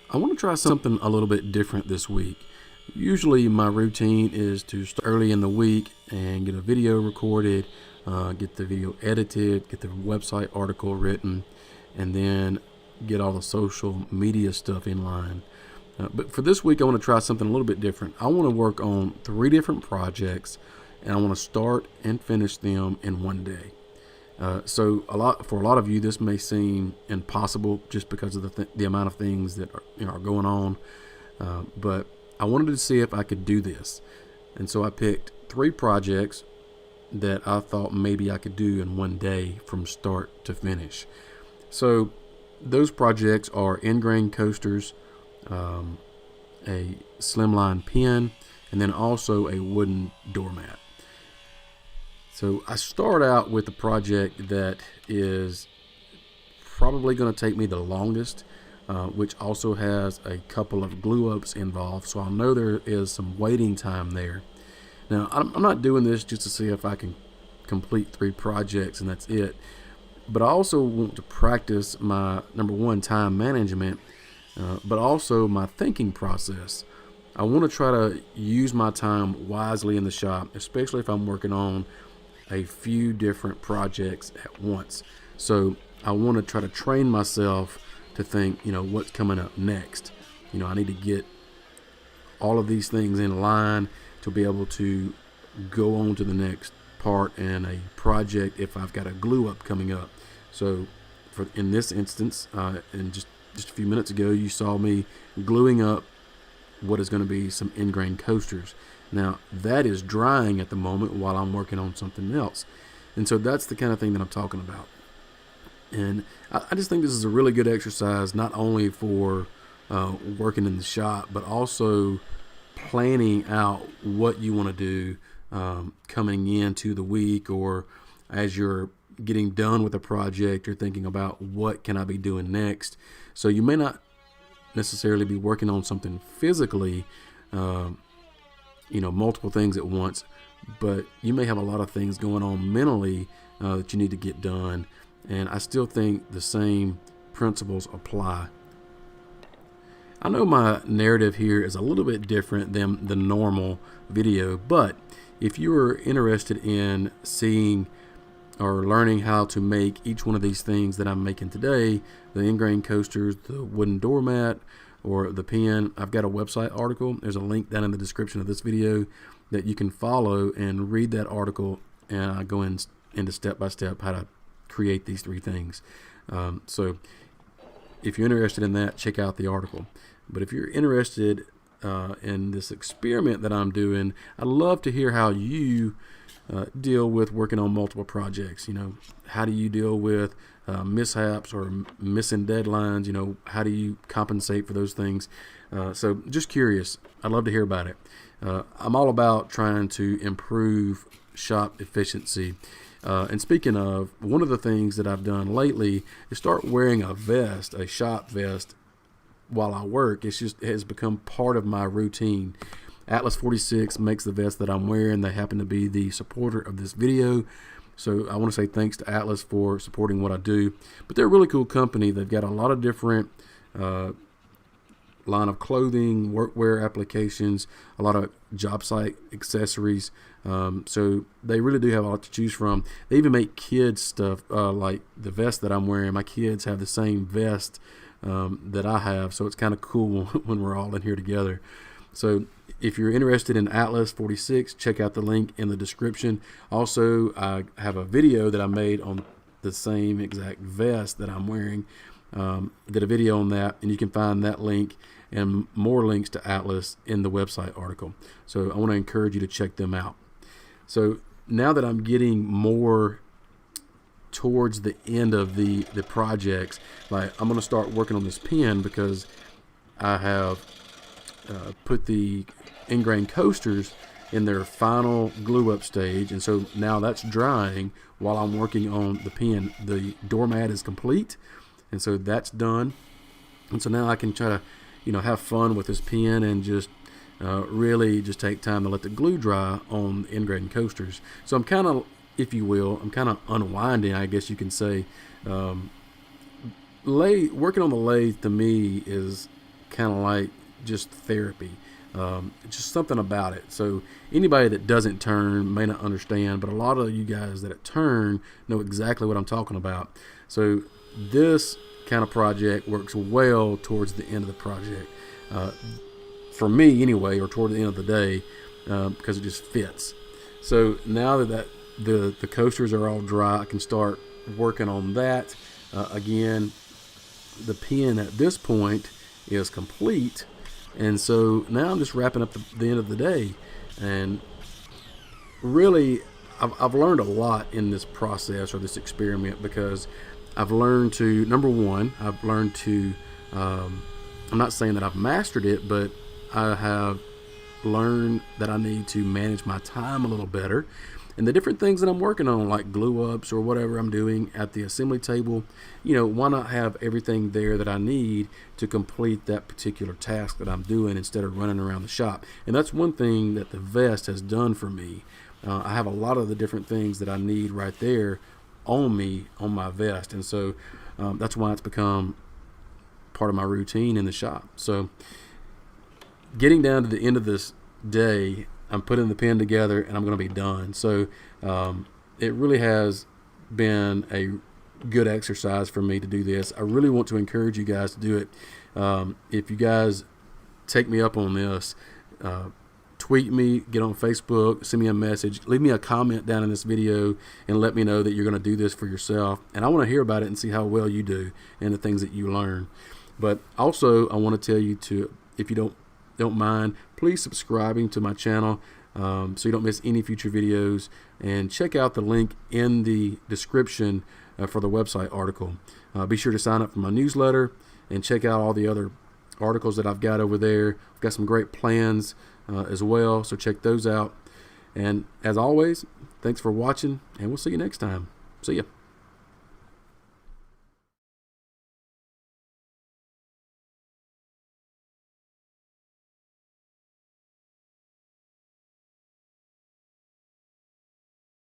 I want to try something a little bit different this week. Usually my routine is to start early in the week and get a video recorded, get the video edited, get the website article written, and then get all the social media stuff in line. But for this week, I want to try something a little bit different. I want to work on 3 different projects, and I want to start and finish them in one day. So for a lot of you, this may seem impossible just because of the amount of things that are going on. But I wanted to see if I could do this, and so I picked 3 projects that I thought maybe I could do in one day from start to finish. So those projects are ingrain coasters, a slimline pen, and then also a wooden doormat. So I start out with the project that is probably going to take me the longest, which also has a couple of glue ups involved. So I know there is some waiting time there. Now, I'm not doing this just to see if I can complete 3 projects and that's it. But I also want to practice my, number one, time management, but also my thinking process. I want to try to use my time wisely in the shop, especially if I'm working on a few different projects at once. So I want to try to train myself to think, what's coming up next. I need to get all of these things in line to be able to go on to the next part in a project if I've got a glue up coming up. So in this instance, and just a few minutes ago, you saw me gluing up what is going to be some ingrain coasters. Now that is drying at the moment while I'm working on something else. And so that's the kind of thing that I'm talking about. And I just think this is a really good exercise, not only for working in the shop, but also planning out what you want to do coming into the week, or as you're getting done with a project, you're thinking about what can I be doing next. So you may not necessarily be working on something physically, multiple things at once, but you may have a lot of things going on mentally that you need to get done. And I still think the same principles apply. I know my narrative here is a little bit different than the normal video, but if you are interested in seeing or learning how to make each one of these things that I'm making today, the ingrain coasters, the wooden doormat, or the pen, I've got a website article. There's a link down in the description of this video that you can follow and read that article, and I go into step-by-step how to create these 3 things. So if you're interested in that, check out the article. But if you're interested in this experiment that I'm doing, I'd love to hear how you deal with working on multiple projects. How do you deal with mishaps or missing deadlines? How do you compensate for those things? So just curious. I'd love to hear about it. I'm all about trying to improve shop efficiency. And speaking of, one of the things that I've done lately is start wearing a vest, a shop vest, while I work. It has become part of my routine. Atlas 46 makes the vest that I'm wearing. They happen to be the supporter of this video. So I want to say thanks to Atlas for supporting what I do. But they're a really cool company. They've got a lot of different line of clothing, workwear applications, a lot of job site accessories. So they really do have a lot to choose from. They even make kids stuff, like the vest that I'm wearing. My kids have the same vest that I have, so it's kind of cool when we're all in here together. So if you're interested in Atlas 46, check out the link in the description. Also, I have a video that I made on the same exact vest that I'm wearing. Did a video on that, and you can find that link and more links to Atlas in the website article. So I want to encourage you to check them out. So now that I'm getting more towards the end of the projects, like I'm going to start working on this pen because I have put the ingrain coasters in their final glue up stage, and so now that's drying while I'm working on the pen. The doormat is complete, and so that's done, and so now I can try to have fun with this pen and just really just take time to let the glue dry on the ingrain coasters. So I'm kind of, if you will, unwinding, I guess you can say. Working on the lathe to me is kind of like just therapy. Just something about it. So anybody that doesn't turn may not understand, but a lot of you guys that turn know exactly what I'm talking about. So this kind of project works well towards the end of the project. For me anyway, or toward the end of the day, because it just fits. So now that the coasters are all dry, I can start working on that. Again, the pen at this point is complete, and so now I'm just wrapping up the end of the day. And really, I've learned a lot in this process or this experiment, because I've learned to, number one, I've learned to, I'm not saying that I've mastered it, but I have learned that I need to manage my time a little better. And the different things that I'm working on, like glue ups or whatever I'm doing at the assembly table, why not have everything there that I need to complete that particular task that I'm doing, instead of running around the shop. And that's one thing that the vest has done for me. I have a lot of the different things that I need right there on me, on my vest. And so that's why it's become part of my routine in the shop. So getting down to the end of this day, I'm putting the pen together and I'm going to be done. So it really has been a good exercise for me to do this. I really want to encourage you guys to do it. If you guys take me up on this, tweet me, get on Facebook, send me a message, leave me a comment down in this video and let me know that you're going to do this for yourself. And I want to hear about it and see how well you do and the things that you learn. But also I want to tell you to, if you don't mind, please subscribing to my channel so you don't miss any future videos, and check out the link in the description for the website article. Be sure to sign up for my newsletter and check out all the other articles that I've got over there. I've got some great plans as well, so check those out. And as always, thanks for watching, and we'll see you next time. See ya.